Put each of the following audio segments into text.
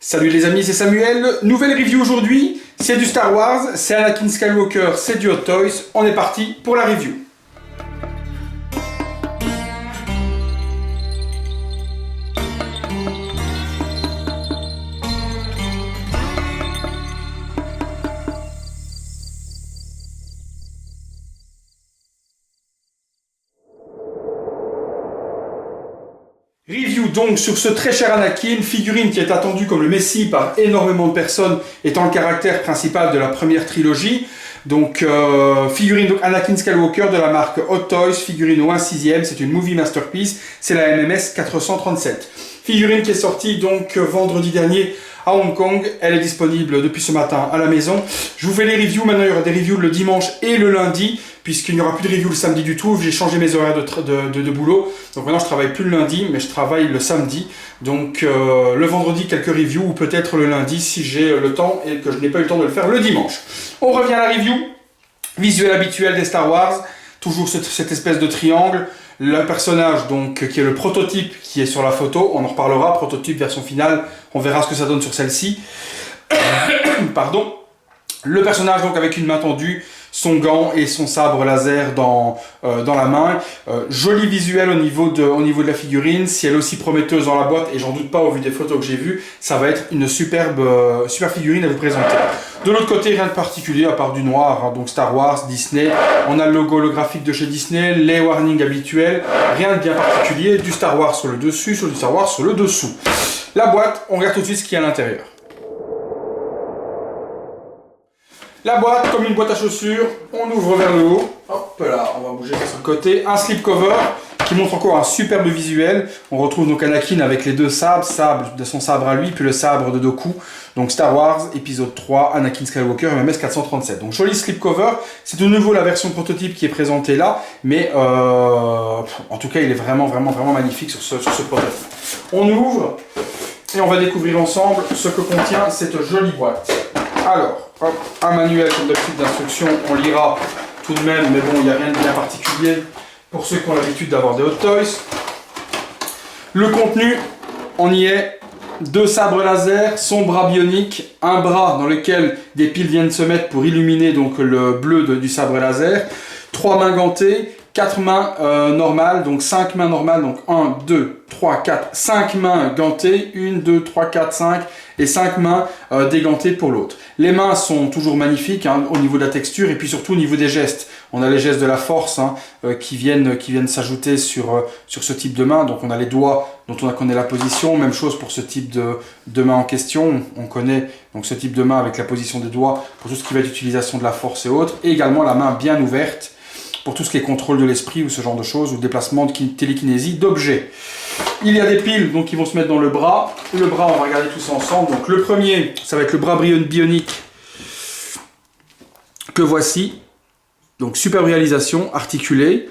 Salut les amis, c'est Samuel. Nouvelle review aujourd'hui, c'est du Star Wars, c'est Anakin Skywalker, c'est du Hot Toys. On est parti pour la review. Review donc sur ce très cher Anakin, figurine qui est attendue comme le Messie par énormément de personnes, étant le caractère principal de la première trilogie. Donc figurine donc Anakin Skywalker de la marque Hot Toys, figurine au 1/6, c'est une movie masterpiece, c'est la MMS 437. Figurine qui est sortie donc vendredi dernier à Hong Kong, elle est disponible depuis ce matin à la maison. Je vous fais les reviews, maintenant il y aura des reviews le dimanche et le lundi, puisqu'il n'y aura plus de review le samedi du tout, j'ai changé mes horaires de boulot, donc maintenant je travaille plus le lundi, mais je travaille le samedi, donc le vendredi quelques reviews, ou peut-être le lundi si j'ai le temps et que je n'ai pas eu le temps de le faire le dimanche. On revient à la review, visuel habituel des Star Wars, toujours cette espèce de triangle, le personnage donc qui est le prototype qui est sur la photo, on en reparlera, prototype version finale, on verra ce que ça donne sur celle-ci. Pardon. Le personnage donc avec une main tendue, son gant et son sabre laser dans la main. Joli visuel au niveau de la figurine. Si elle est aussi prometteuse dans la boîte, et j'en doute pas au vu des photos que j'ai vues, ça va être une super figurine à vous présenter. De l'autre côté, rien de particulier à part du noir, hein, donc Star Wars, Disney. On a le logo holographique de chez Disney, les warnings habituels, rien de bien particulier, du Star Wars sur le dessus, du Star Wars sur le dessous. La boîte, on regarde tout de suite ce qu'il y a à l'intérieur. La boîte, comme une boîte à chaussures, on ouvre vers le haut. Hop là, on va bouger ça sur le côté. Un slipcover qui montre encore un superbe visuel. On retrouve donc Anakin avec les deux sabres, de son sabre à lui, puis le sabre de Dooku. Donc Star Wars, épisode 3, Anakin Skywalker, MMS 437. Donc joli slipcover. C'est de nouveau la version prototype qui est présentée là, mais en tout cas, il est vraiment magnifique sur ce prototype. On ouvre et on va découvrir ensemble ce que contient cette jolie boîte. Alors, hop, un manuel comme d'habitude d'instruction, on lira tout de même, mais bon, il n'y a rien de bien particulier pour ceux qui ont l'habitude d'avoir des Hot Toys. Le contenu, on y est, 2 sabres laser, son bras bionique, un bras dans lequel des piles viennent se mettre pour illuminer donc le bleu du sabre laser, 3 mains gantées, 4 mains normales, donc 5 mains normales, donc 1, 2, 3, 4, 5 mains gantées, 1, 2, 3, 4, 5 et 5 mains dégantées pour l'autre. Les mains sont toujours magnifiques hein, au niveau de la texture et puis surtout au niveau des gestes. On a les gestes de la force hein, qui viennent s'ajouter sur ce type de main. Donc on a les doigts dont on connaît la position, même chose pour ce type de main en question. On connaît donc ce type de main avec la position des doigts pour tout ce qui va être utilisation de la force et autres. Et également la main bien ouverte pour tout ce qui est contrôle de l'esprit ou ce genre de choses, ou déplacement de télékinésie d'objets. Il y a des piles donc, qui vont se mettre dans le bras. Le bras, on va regarder tout ça ensemble. Donc le premier, ça va être le bras bionique que voici. Donc superbe réalisation, articulé,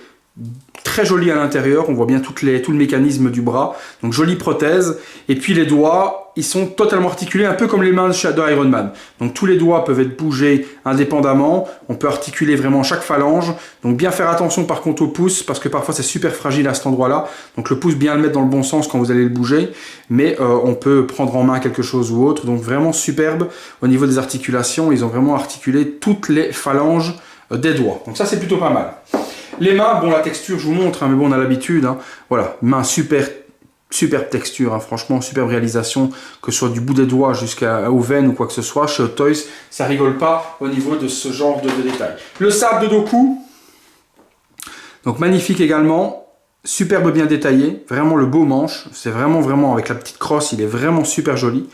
très joli à l'intérieur. On voit bien tout le mécanisme du bras. Donc jolie prothèse. Et puis les doigts, ils sont totalement articulés, un peu comme les mains de Iron Man. Donc tous les doigts peuvent être bougés indépendamment. On peut articuler vraiment chaque phalange. Donc bien faire attention par contre au pouce, parce que parfois c'est super fragile à cet endroit-là. Donc le pouce, bien le mettre dans le bon sens quand vous allez le bouger. Mais on peut prendre en main quelque chose ou autre. Donc vraiment superbe au niveau des articulations. Ils ont vraiment articulé toutes les phalanges des doigts. Donc ça c'est plutôt pas mal. Les mains, bon la texture je vous montre, hein, mais bon on a l'habitude. Hein. Voilà, main superbe texture, hein, franchement, superbe réalisation, que ce soit du bout des doigts jusqu'aux veines ou quoi que ce soit. Chez Hot Toys, ça rigole pas au niveau de ce genre de détails. Le sabre de Dooku, donc magnifique également. Superbe bien détaillé, vraiment le beau manche, c'est vraiment avec la petite crosse, il est vraiment super joli.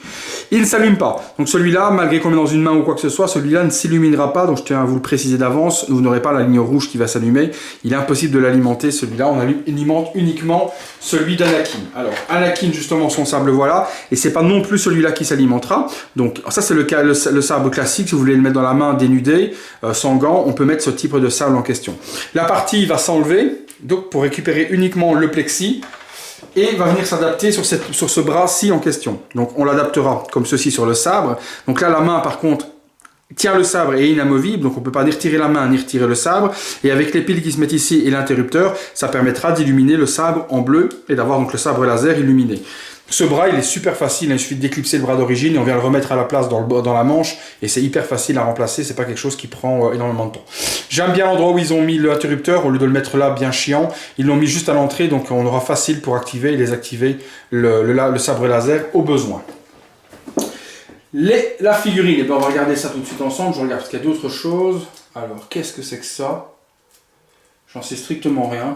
Il ne s'allume pas, donc celui-là, malgré qu'on met dans une main ou quoi que ce soit, celui-là ne s'illuminera pas, donc je tiens à vous le préciser d'avance, vous n'aurez pas la ligne rouge qui va s'allumer, il est impossible de l'alimenter celui-là, on alimente uniquement celui d'Anakin. Alors Anakin justement son sabre voilà, et c'est pas non plus celui-là qui s'alimentera, donc ça c'est le sabre classique, si vous voulez le mettre dans la main dénudé, sans gants, on peut mettre ce type de sabre en question. La partie va s'enlever, donc pour récupérer uniquement le plexi et va venir s'adapter sur ce bras-ci en question. Donc on l'adaptera comme ceci sur le sabre. Donc là la main par contre tient le sabre et est inamovible, donc on ne peut pas ni retirer la main ni retirer le sabre. Et avec les piles qui se mettent ici et l'interrupteur, ça permettra d'illuminer le sabre en bleu et d'avoir donc le sabre laser illuminé. Ce bras, il est super facile, il suffit de déclipser le bras d'origine et on vient le remettre à la place dans la manche et c'est hyper facile à remplacer, c'est pas quelque chose qui prend énormément de temps. J'aime bien l'endroit où ils ont mis l'interrupteur, au lieu de le mettre là bien chiant, ils l'ont mis juste à l'entrée, donc on aura facile pour activer et désactiver le sabre laser au besoin. La figurine, et bien on va regarder ça tout de suite ensemble, je regarde parce qu'il y a d'autres choses. Alors, qu'est-ce que c'est que ça? J'en sais strictement rien.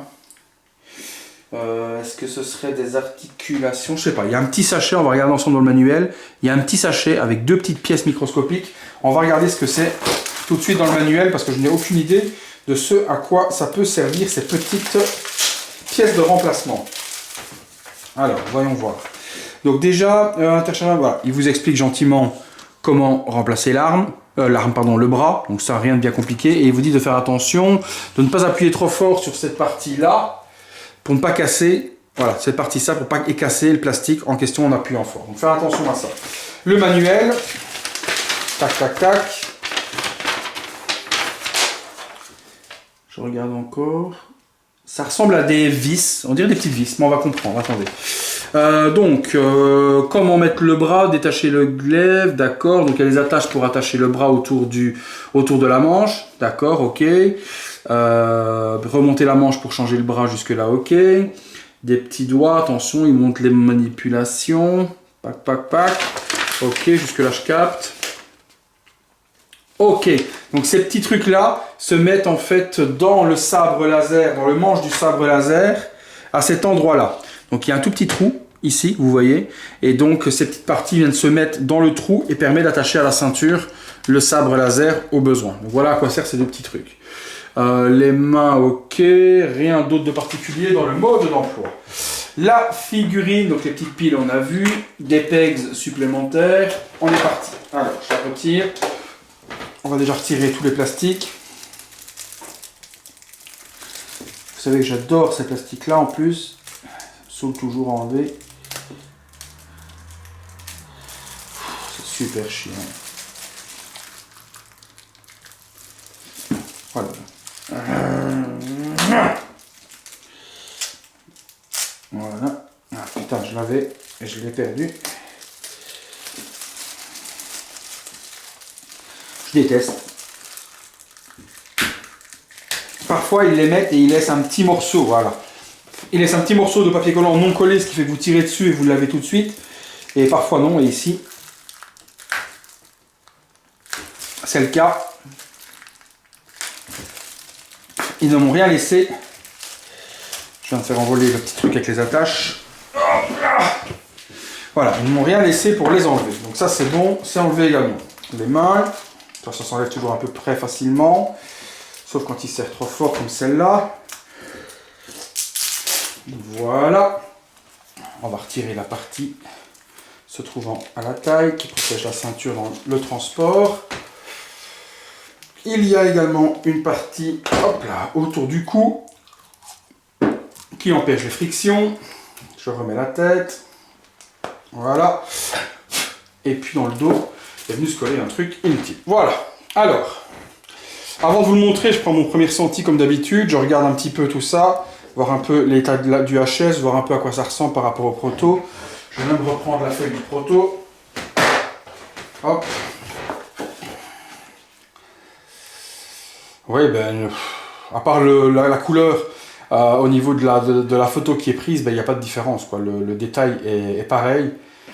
Est-ce que ce serait des articulations? Je sais pas, il y a un petit sachet, on va regarder ensemble dans le manuel. Il y a un petit sachet avec 2 petites pièces microscopiques. On va regarder ce que c'est tout de suite dans le manuel parce que je n'ai aucune idée de ce à quoi ça peut servir ces petites pièces de remplacement. Alors, voyons voir. Donc déjà, voilà, il vous explique gentiment comment remplacer le bras, donc ça rien de bien compliqué, et il vous dit de faire attention, de ne pas appuyer trop fort sur cette partie-là, pour ne pas casser, voilà, cette partie-là, pour ne pas casser le plastique en question en appuyant fort. Donc faire attention à ça. Le manuel, tac, tac, tac. Je regarde encore. Ça ressemble à des vis, on dirait des petites vis, mais on va comprendre, attendez. Comment mettre le bras, détacher le glaive, d'accord. Donc il y a les attaches pour attacher le bras autour de la manche, d'accord, ok. Remonter la manche pour changer le bras jusque là, ok. Des petits doigts, attention, ils montrent les manipulations. Pac, pac, pac. Ok, jusque là je capte. Ok, donc ces petits trucs là se mettent en fait dans le sabre laser, dans le manche du sabre laser, à cet endroit là. Donc il y a un tout petit trou ici, vous voyez, et donc ces petites parties viennent se mettre dans le trou et permet d'attacher à la ceinture le sabre laser au besoin. Donc voilà à quoi servent ces 2 petits trucs. Les mains, ok, rien d'autre de particulier dans le mode d'emploi. La figurine, donc les petites piles on a vu, des pegs supplémentaires, on est parti. Alors je la retire. On va déjà retirer tous les plastiques. Vous savez que j'adore ces plastiques-là en plus. Ça me saoule toujours à enlever. C'est super chiant. Voilà. Voilà. Ah putain, je l'avais et je l'ai perdu. Je déteste. Parfois, ils les mettent et ils laissent un petit morceau, voilà. Ils laissent un petit morceau de papier collant non collé, ce qui fait que vous tirez dessus et vous l'avez tout de suite. Et parfois non, et ici, c'est le cas. Ils ne m'ont rien laissé. Je viens de faire envoler le petit truc avec les attaches. Voilà, ils ne m'ont rien laissé pour les enlever. Donc ça, c'est bon, c'est enlevé également. Les mains. Ça s'enlève toujours à peu près facilement, sauf quand il serre trop fort comme celle-là. Voilà. On va retirer la partie se trouvant à la taille qui protège la ceinture dans le transport. Il y a également une partie, hop là, autour du cou qui empêche les frictions. Je remets la tête. Voilà. Et puis dans le dos, est venu se coller un truc inutile. Voilà. Alors, avant de vous le montrer, je prends mon premier ressenti comme d'habitude. Je regarde un petit peu tout ça, voir un peu l'état du HS, voir un peu à quoi ça ressemble par rapport au proto. Je vais même reprendre la feuille du proto. Hop. Oui, ben, à part la couleur, au niveau de la photo qui est prise, ben, il n'y a pas de différence, quoi. Le détail est pareil.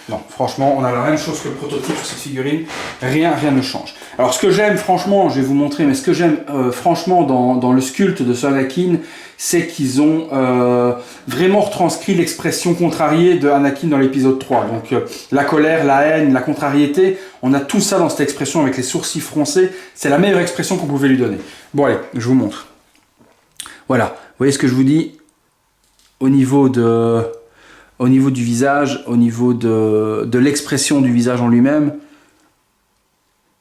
Non, franchement, on a la même chose que le prototype sur cette figurine. Rien ne change. Alors, ce que j'aime, franchement, je vais vous montrer, mais ce que j'aime, franchement, dans le sculpte de ce Anakin, c'est qu'ils ont vraiment retranscrit l'expression contrariée de Anakin dans l'épisode 3. Donc, la colère, la haine, la contrariété, on a tout ça dans cette expression avec les sourcils froncés. C'est la meilleure expression que vous pouvez lui donner. Bon, allez, je vous montre. Voilà, vous voyez ce que je vous dis au niveau du visage, au niveau de l'expression du visage en lui-même,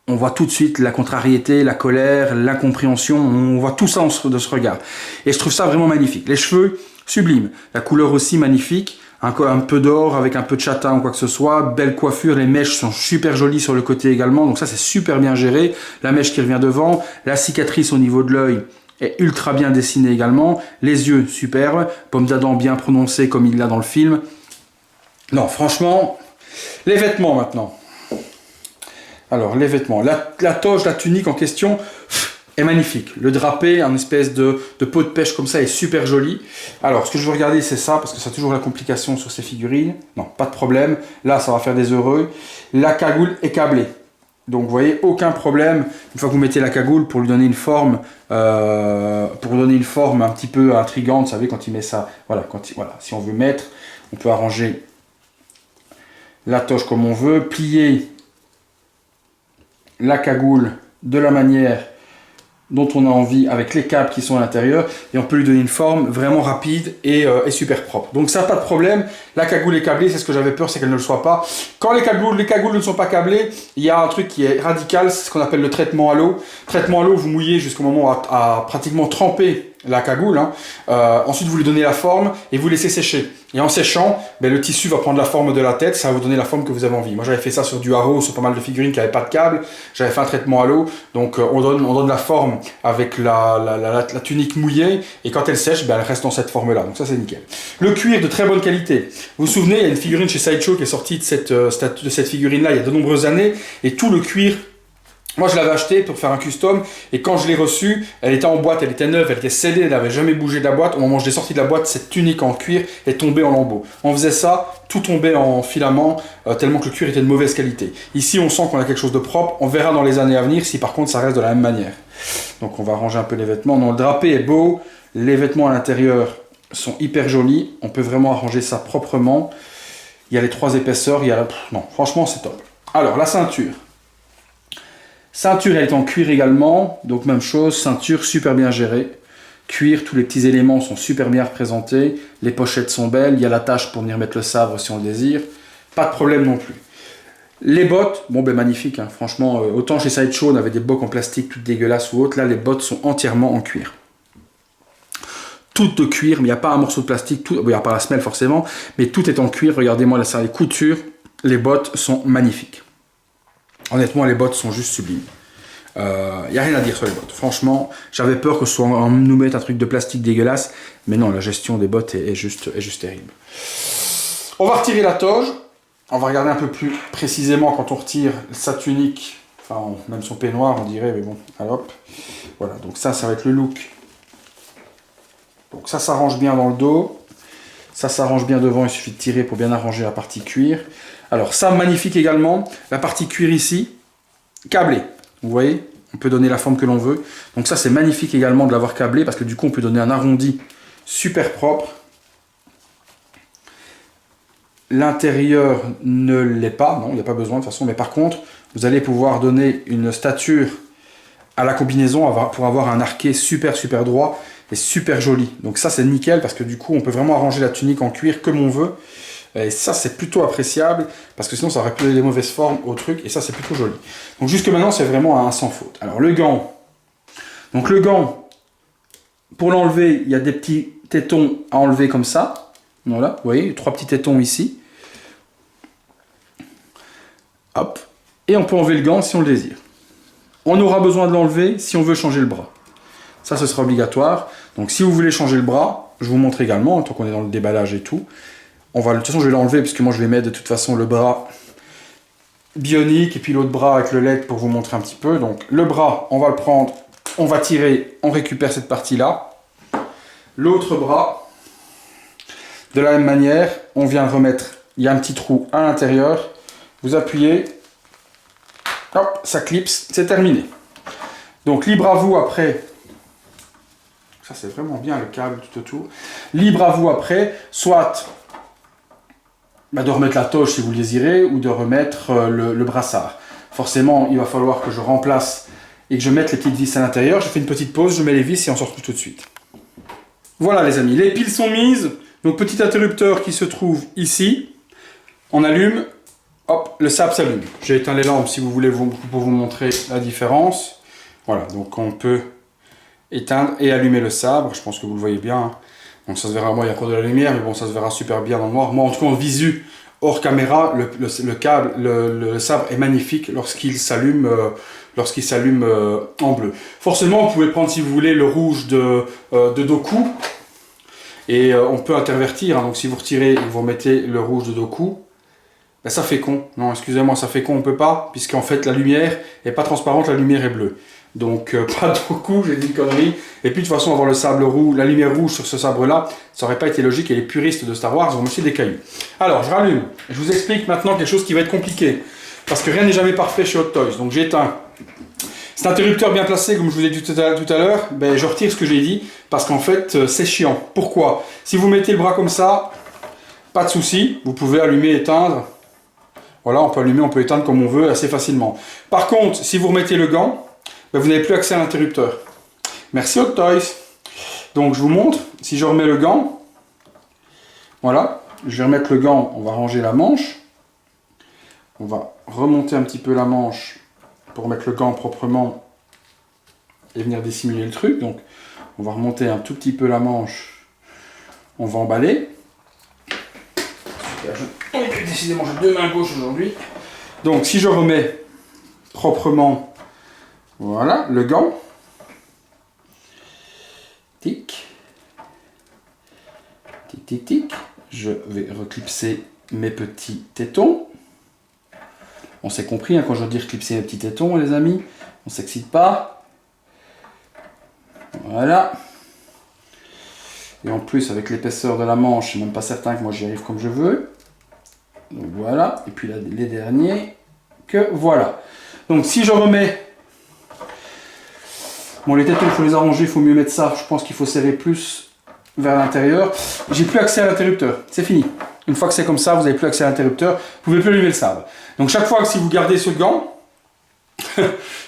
on voit tout de suite la contrariété, la colère, l'incompréhension, on voit tout ça de ce regard. Et je trouve ça vraiment magnifique. Les cheveux, sublimes. La couleur aussi magnifique, un peu d'or avec un peu de châtain ou quoi que ce soit, belle coiffure, les mèches sont super jolies sur le côté également, donc ça c'est super bien géré. La mèche qui revient devant, la cicatrice au niveau de l'œil est ultra bien dessinée également, les yeux superbes, pomme d'Adam bien prononcée comme il l'a dans le film. Non, franchement, les vêtements maintenant. Alors, les vêtements. La toge, la tunique en question est magnifique. Le drapé, en espèce de peau de pêche comme ça, est super joli. Alors, ce que je veux regarder, c'est ça, parce que c'est toujours la complication sur ces figurines. Non, pas de problème. Là, ça va faire des heureux. La cagoule est câblée. Donc, vous voyez, aucun problème. Une fois que vous mettez la cagoule pour lui donner une forme, un petit peu intrigante, vous savez, quand il met ça. Voilà, voilà, si on veut mettre, on peut arranger la toge comme on veut, plier la cagoule de la manière dont on a envie avec les câbles qui sont à l'intérieur et on peut lui donner une forme vraiment rapide et super propre. Donc ça, pas de problème. La cagoule est câblée, c'est ce que j'avais peur, c'est qu'elle ne le soit pas. Quand les cagoules ne sont pas câblées, il y a un truc qui est radical, c'est ce qu'on appelle le traitement à l'eau. Traitement à l'eau, vous mouillez jusqu'au moment à pratiquement tremper la cagoule. Ensuite, vous lui donnez la forme et vous laissez sécher. Et en séchant, le tissu va prendre la forme de la tête, ça va vous donner la forme que vous avez envie. Moi, j'avais fait ça sur du haro, sur pas mal de figurines qui n'avaient pas de câble. J'avais fait un traitement à l'eau, donc on donne la forme avec la tunique mouillée, et quand elle sèche, elle reste dans cette forme-là. Donc ça, c'est nickel. Le cuir de très bonne qualité. Vous vous souvenez, il y a une figurine chez Sideshow qui est sortie de cette figurine-là il y a de nombreuses années, et tout le cuir. Moi, je l'avais acheté pour faire un custom et quand je l'ai reçue, elle était en boîte, elle était neuve, elle était scellée, elle n'avait jamais bougé de la boîte. Au moment où je l'ai sortie de la boîte, cette tunique en cuir est tombée en lambeaux. On faisait ça, tout tombait en filament, tellement que le cuir était de mauvaise qualité. Ici, on sent qu'on a quelque chose de propre. On verra dans les années à venir si par contre ça reste de la même manière. Donc, on va ranger un peu les vêtements. Non, le drapé est beau, les vêtements à l'intérieur sont hyper jolis. On peut vraiment arranger ça proprement. Il y a les 3 épaisseurs, non, franchement, c'est top. Alors, la ceinture. Ceinture, elle est en cuir également, donc même chose, ceinture super bien gérée. Cuir, tous les petits éléments sont super bien représentés, les pochettes sont belles, il y a l'attache pour venir mettre le sabre si on le désire. Pas de problème non plus. Les bottes, magnifique, hein. Franchement, autant chez Sideshow on avait des bottes en plastique toutes dégueulasses ou autres, là les bottes sont entièrement en cuir. Toutes de cuir, mais il n'y a pas un morceau de plastique, il n'y a pas la semelle forcément, mais tout est en cuir, regardez-moi là, ça, les coutures, les bottes sont magnifiques. Honnêtement, les bottes sont juste sublimes. Il n'y a rien à dire sur les bottes. Franchement, j'avais peur que on nous mette un truc de plastique dégueulasse. Mais non, la gestion des bottes est juste terrible. On va retirer la toge. On va regarder un peu plus précisément quand on retire sa tunique. Enfin, même son peignoir, on dirait. Mais bon, alors hop. Voilà, donc ça va être le look. Donc ça s'arrange bien dans le dos. Ça s'arrange bien devant. Il suffit de tirer pour bien arranger la partie cuir. Alors ça, magnifique également, la partie cuir ici, câblée, vous voyez, on peut donner la forme que l'on veut. Donc ça, c'est magnifique également de l'avoir câblé, parce que du coup, on peut donner un arrondi super propre. L'intérieur ne l'est pas, non, il n'y a pas besoin de toute façon, mais par contre, vous allez pouvoir donner une stature à la combinaison pour avoir un arqué super droit et super joli. Donc ça, c'est nickel, parce que du coup, on peut vraiment arranger la tunique en cuir comme on veut. Et ça, c'est plutôt appréciable, parce que sinon, ça aurait pu donner des mauvaises formes au truc, et ça, c'est plutôt joli. Donc, jusque maintenant, c'est vraiment un sans faute. Alors, le gant. Donc, le gant, pour l'enlever, il y a des petits tétons à enlever comme ça. Voilà, vous voyez, 3 petits tétons ici. Hop. Et on peut enlever le gant si on le désire. On aura besoin de l'enlever si on veut changer le bras. Ça, ce sera obligatoire. Donc, si vous voulez changer le bras, je vous montre également, tant qu'on est dans le déballage et tout. De toute façon, je vais l'enlever, puisque moi, je vais mettre de toute façon le bras bionique, et puis l'autre bras avec le LED pour vous montrer un petit peu. Donc, le bras, on va le prendre, on va tirer, on récupère cette partie-là. L'autre bras, de la même manière, on vient remettre, il y a un petit trou à l'intérieur, vous appuyez, hop, ça clipse, c'est terminé. Donc, libre à vous après, ça c'est vraiment bien le câble tout autour, libre à vous après, soit de remettre la toge si vous le désirez, ou de remettre le brassard. Forcément, il va falloir que je remplace et que je mette les petites vis à l'intérieur. Je fais une petite pause, je mets les vis et on se retrouve tout de suite. Voilà les amis, les piles sont mises. Donc petit interrupteur qui se trouve ici. On allume, hop, le sabre s'allume. J'ai éteint les lampes si vous voulez pour vous montrer la différence. Voilà, donc on peut éteindre et allumer le sabre. Je pense que vous le voyez bien. Donc ça se verra, moi il y a encore de la lumière, mais bon ça se verra super bien dans le noir. Moi en tout cas en visu, hors caméra, le sabre est magnifique lorsqu'il s'allume en bleu. Forcément vous pouvez prendre si vous voulez le rouge de Doku. Et on peut intervertir, hein, donc si vous retirez et que vous remettez le rouge de Doku, ben ça fait con. Non, excusez-moi, ça fait con, on peut pas, puisqu'en fait la lumière est pas transparente, la lumière est bleue. Donc pas de Doku, j'ai dit une connerie. Et puis de toute façon, avoir le sable rouge, la lumière rouge sur ce sabre-là, ça aurait pas été logique, et les puristes de Star Wars vont me jeter des cailloux. Alors, je rallume. Je vous explique maintenant quelque chose qui va être compliqué, parce que rien n'est jamais parfait chez Hot Toys. Donc j'éteins. Cet interrupteur bien placé, comme je vous l'ai dit tout à l'heure, ben, je retire ce que j'ai dit, parce qu'en fait, c'est chiant. Pourquoi? Si vous mettez le bras comme ça, pas de souci, vous pouvez allumer, éteindre. Voilà, on peut allumer, on peut éteindre comme on veut, assez facilement. Par contre, si vous remettez le gant, ben, vous n'avez plus accès à l'interrupteur. Merci Hot Toys. Donc, je vous montre, si je remets le gant, voilà, je vais remettre le gant, on va ranger la manche. On va remonter un petit peu la manche pour mettre le gant proprement et venir dissimuler le truc. Donc on va remonter un tout petit peu la manche, on va emballer. Super, décidément j'ai deux mains gauches aujourd'hui. Donc si je remets proprement, voilà, le gant, tic, tic, tic, tic, je vais reclipser mes petits tétons. On s'est compris, hein, quand je veux dire clipser les petits tétons, les amis, on ne s'excite pas. Voilà. Et en plus, avec l'épaisseur de la manche, je ne suis même pas certain que moi j'y arrive comme je veux. Donc voilà. Et puis là, les derniers, que voilà. Donc si je remets... Bon, les tétons, il faut les arranger, il faut mieux mettre ça. Je pense qu'il faut serrer plus vers l'intérieur. J'ai plus accès à l'interrupteur. C'est fini. Une fois que c'est comme ça, vous n'avez plus accès à l'interrupteur. Vous ne pouvez plus allumer le sabre. Donc chaque fois que si vous gardez ce gant,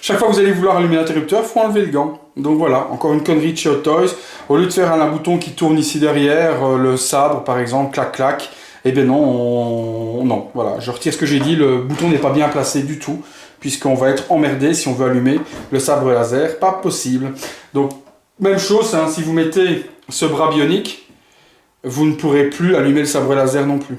chaque fois que vous allez vouloir allumer l'interrupteur, il faut enlever le gant. Donc voilà, encore une connerie de chez Hot Toys. Au lieu de faire un bouton qui tourne ici derrière, le sabre par exemple, clac clac, eh bien non, non, voilà, je retire ce que j'ai dit, le bouton n'est pas bien placé du tout, puisqu'on va être emmerdé si on veut allumer le sabre laser, pas possible. Donc même chose, hein, si vous mettez ce bras bionique, vous ne pourrez plus allumer le sabre laser non plus.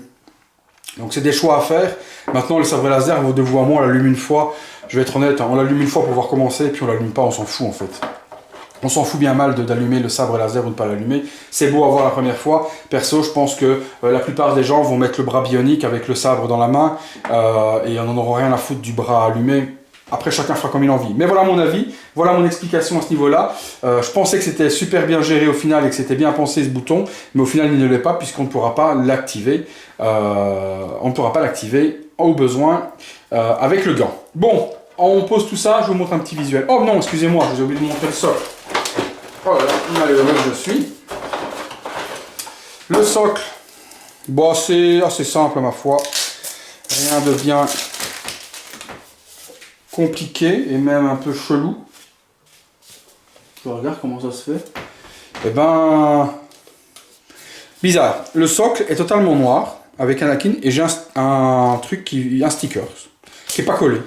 Donc c'est des choix à faire. Maintenant le sabre laser, de vous à moi, on l'allume une fois. Je vais être honnête, hein, on l'allume une fois pour voir comment c'est, et puis on l'allume pas, on s'en fout en fait. On s'en fout bien mal d'allumer le sabre laser ou de ne pas l'allumer. C'est beau à voir la première fois. Perso, je pense que la plupart des gens vont mettre le bras bionique avec le sabre dans la main et on n'en aura rien à foutre du bras allumé. Après, chacun fera comme il en vit. Mais voilà mon avis, voilà mon explication à ce niveau-là. Je pensais que c'était super bien géré au final et que c'était bien pensé ce bouton, mais au final, il ne l'est pas puisqu'on ne pourra pas l'activer. On ne pourra pas l'activer au besoin avec le gant. Bon, on pose tout ça, je vous montre un petit visuel. Oh non, excusez-moi, je vous ai oublié de montrer le socle. Oh là là, malheureux que je suis. Le socle, bon, c'est assez simple ma foi. Rien de bien compliqué et même un peu chelou. Je regarde comment ça se fait. Eh ben, bizarre. Le socle est totalement noir avec Anakin et j'ai un sticker qui est pas collé.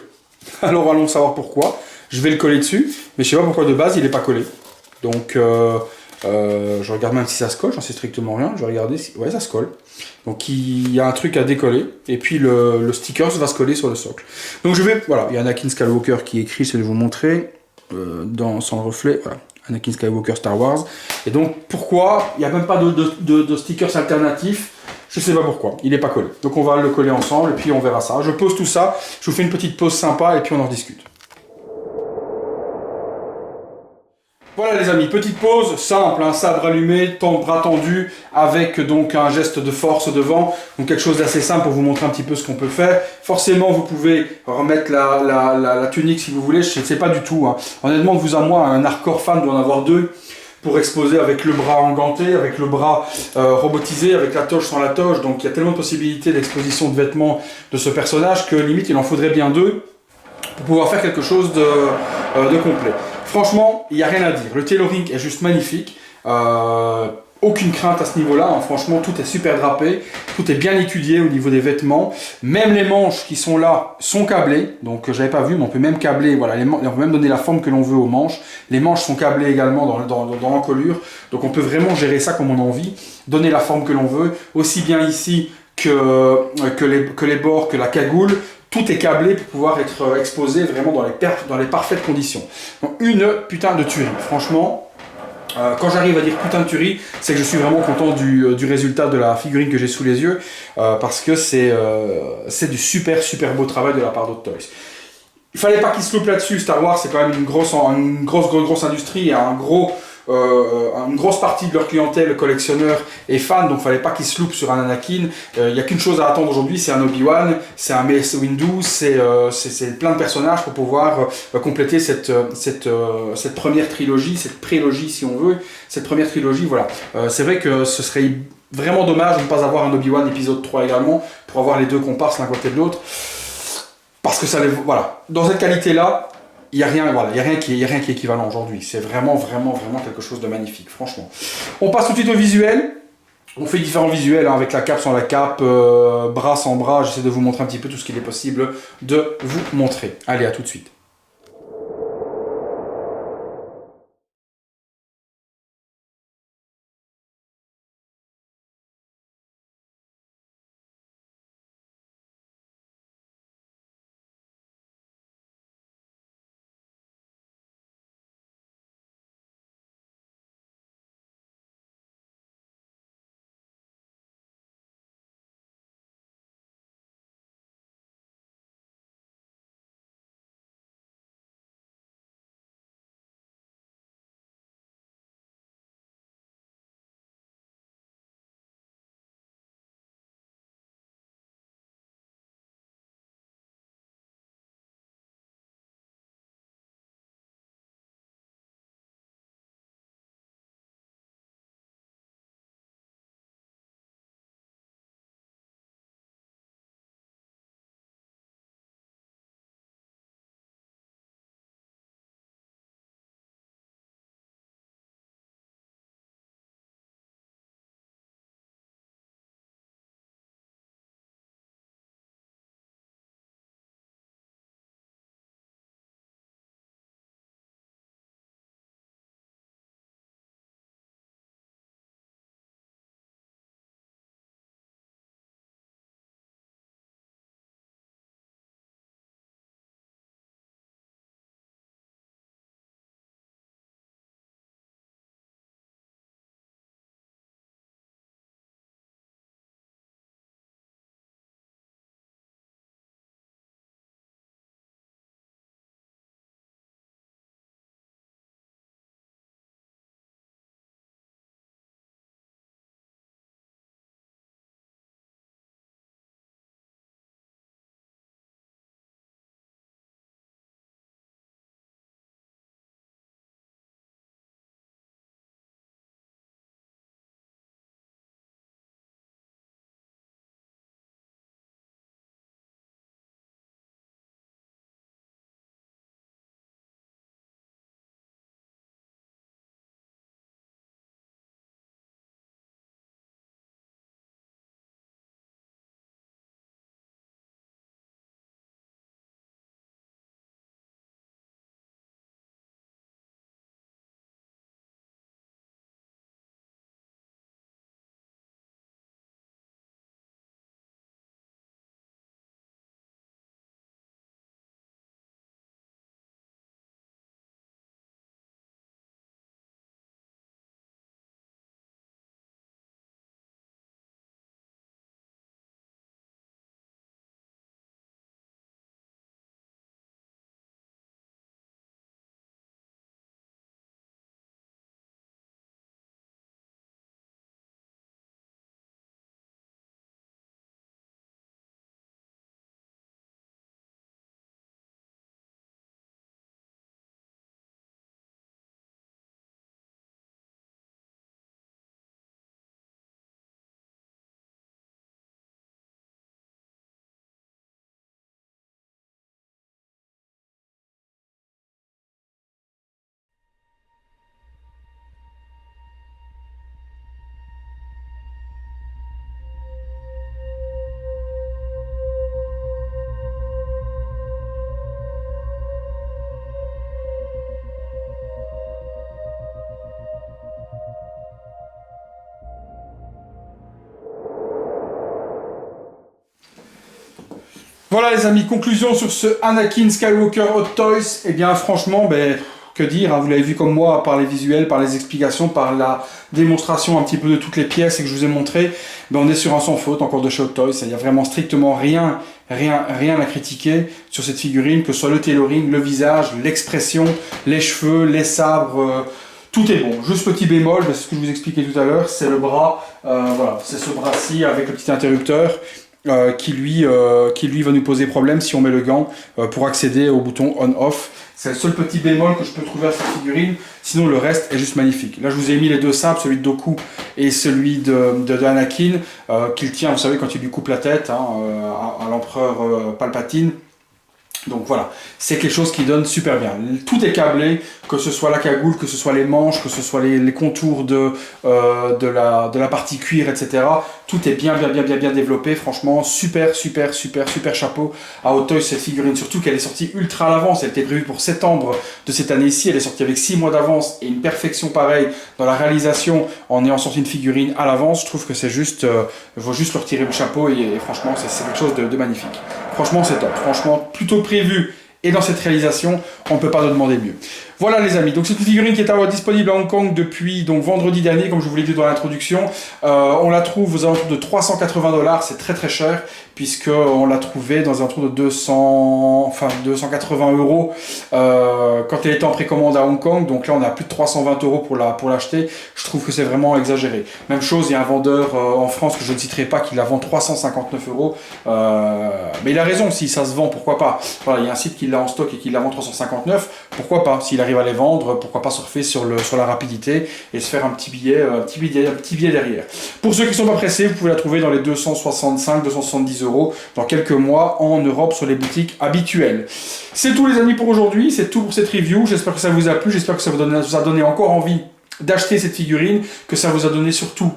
Alors allons savoir pourquoi. Je vais le coller dessus, mais je sais pas pourquoi de base il est pas collé. Donc je regarde même si ça se colle, j'en sais strictement rien. Je vais regarder si... Ouais, ça se colle. Donc il y a un truc à décoller et puis le sticker va se coller sur le socle. Donc je vais, voilà, il y a Anakin Skywalker qui est écrit, je vais vous montrer sans le reflet, voilà, Anakin Skywalker Star Wars. Et donc pourquoi il n'y a même pas de stickers alternatifs? Je sais pas pourquoi, il n'est pas collé. Donc on va le coller ensemble et puis on verra ça. Je pose tout ça, je vous fais une petite pause sympa et puis on en discute. Voilà les amis, petite pause, simple, un sabre allumé, bras tendu, avec donc un geste de force devant, donc quelque chose d'assez simple pour vous montrer un petit peu ce qu'on peut faire. Forcément vous pouvez remettre la tunique si vous voulez, je ne sais pas du tout, hein. Honnêtement de vous à moi, un hardcore fan doit en avoir deux, pour exposer avec le bras enganté, avec le bras robotisé, avec la toge sans la toge, donc il y a tellement de possibilités d'exposition de vêtements de ce personnage que limite il en faudrait bien deux pour pouvoir faire quelque chose de complet. Franchement, il n'y a rien à dire. Le tailoring est juste magnifique. Aucune crainte à ce niveau-là. Hein. Franchement, tout est super drapé. Tout est bien étudié au niveau des vêtements. Même les manches qui sont là sont câblées. Donc, j'avais pas vu, mais on peut même câbler. Voilà, on peut même donner la forme que l'on veut aux manches. Les manches sont câblées également dans l'encolure. Donc, on peut vraiment gérer ça comme on a envie. Donner la forme que l'on veut. Aussi bien ici que les bords, que la cagoule. Tout est câblé pour pouvoir être exposé vraiment dans les parfaites conditions. Donc une putain de tuerie, franchement. Quand j'arrive à dire putain de tuerie, c'est que je suis vraiment content du résultat de la figurine que j'ai sous les yeux, parce que c'est du super beau travail de la part d'Hot Toys. Il fallait pas qu'ils se loupent là-dessus. Star Wars, c'est quand même une grosse industrie et une grosse partie de leur clientèle collectionneur et fan, donc fallait pas qu'ils se loupent sur un Anakin. Il n'y a qu'une chose à attendre aujourd'hui, c'est un Obi-Wan, c'est un Mace Windu, c'est plein de personnages pour pouvoir compléter cette première trilogie, cette prélogie si on veut, cette première trilogie, voilà. C'est vrai que ce serait vraiment dommage de ne pas avoir un Obi-Wan épisode 3 également, pour avoir les deux comparses l'un côté de l'autre. Parce que ça les, voilà, dans cette qualité-là, il n'y a rien qui est équivalent aujourd'hui. C'est vraiment quelque chose de magnifique, franchement. On passe tout de suite au visuel. On fait différents visuels, hein, avec la cape, sans la cape, bras sans bras. J'essaie de vous montrer un petit peu tout ce qu'il est possible de vous montrer. Allez, à tout de suite. Voilà les amis, conclusion sur ce Anakin Skywalker Hot Toys. Eh bien franchement, que dire, hein, vous l'avez vu comme moi par les visuels, par les explications, par la démonstration un petit peu de toutes les pièces et que je vous ai montré, ben on est sur un sans faute encore de chez Hot Toys. Il n'y a vraiment strictement rien à critiquer sur cette figurine, que ce soit le tailoring, le visage, l'expression, les cheveux, les sabres, tout est bon. Juste petit bémol, c'est ce que je vous expliquais tout à l'heure, c'est le bras, voilà, c'est ce bras-ci avec le petit interrupteur qui lui va nous poser problème si on met le gant pour accéder au bouton on-off. C'est le seul petit bémol que je peux trouver à cette figurine, sinon le reste est juste magnifique. Là je vous ai mis les deux sabres, celui de Dooku et celui de Anakin, qu'il tient, vous savez, quand il lui coupe la tête, hein, à l'empereur Palpatine. Donc voilà, c'est quelque chose qui donne super bien. Tout est câblé, que ce soit la cagoule, que ce soit les manches, que ce soit les contours de la partie cuir, etc. Tout est bien développé. Franchement, super chapeau à Hot Toys cette figurine. Surtout qu'elle est sortie ultra à l'avance. Elle était prévue pour septembre de cette année-ci. Elle est sortie avec 6 mois d'avance et une perfection pareille dans la réalisation en ayant sorti une figurine à l'avance. Je trouve que c'est juste, il faut juste leur tirer le chapeau et franchement, c'est quelque chose de magnifique. Franchement, c'est top. Franchement, plutôt prévu et dans cette réalisation, on ne peut pas demander mieux. Voilà les amis, donc c'est une figurine qui est disponible à Hong Kong depuis donc vendredi dernier, comme je vous l'ai dit dans l'introduction. On la trouve aux alentours de 380 $, c'est très cher, puisqu'on l'a trouvée dans un alentours de 280 € quand elle était en précommande à Hong Kong. Donc là on a plus de 320 € pour l'acheter. Je trouve que c'est vraiment exagéré. Même chose, il y a un vendeur en France que je ne citerai pas qui la vend 359 €. Mais il a raison, si ça se vend, pourquoi pas. Voilà, il y a un site qui l'a en stock et qui la vend 359, pourquoi pas. S'il arrive à les vendre, pourquoi pas surfer sur la rapidité et se faire un petit billet derrière. Pour ceux qui ne sont pas pressés, vous pouvez la trouver dans les 265-270 € dans quelques mois en Europe sur les boutiques habituelles. C'est tout les amis pour aujourd'hui, c'est tout pour cette review. J'espère que ça vous a plu, j'espère que ça vous a donné encore envie d'acheter cette figurine, que ça vous a donné surtout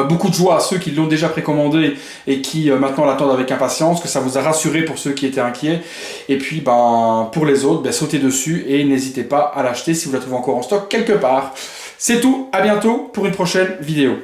beaucoup de joie à ceux qui l'ont déjà précommandé et qui maintenant l'attendent avec impatience, que ça vous a rassuré pour ceux qui étaient inquiets. Et puis pour les autres, sautez dessus et n'hésitez pas à l'acheter si vous la trouvez encore en stock quelque part. C'est tout, à bientôt pour une prochaine vidéo.